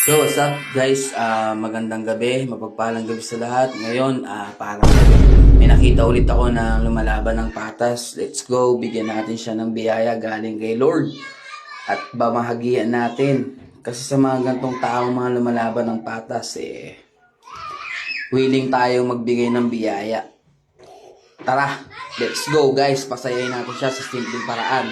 So, what's up guys? Magandang gabi, mapagpalang gabi sa lahat. Ngayon, parang may nakita ulit ako na lumalaban ng patas. Let's go, bigyan natin siya ng biyaya galing kay Lord. At bamahagian natin. Kasi sa mga gantong tao, mga lumalaban ng patas, willing tayong magbigay ng biyaya. Tara, let's go guys, pasayain natin siya sa simpleng paraan.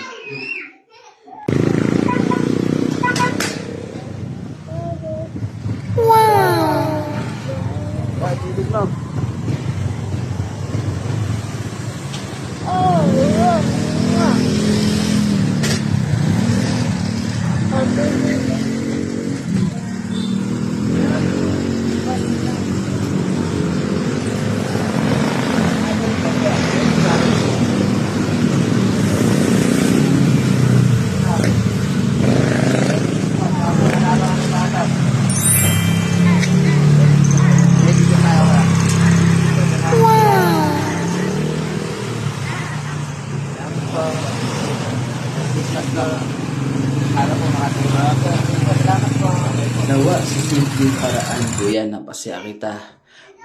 Nawa sa simpleng paraan ko yan, napasaya kita.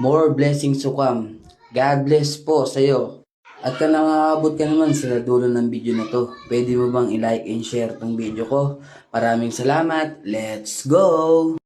More blessings to come. God bless po sa iyo. At kung nakakabot ka naman sa dulo ng video na to, pwede mo bang i-like and share tong video ko? Maraming salamat. Let's go!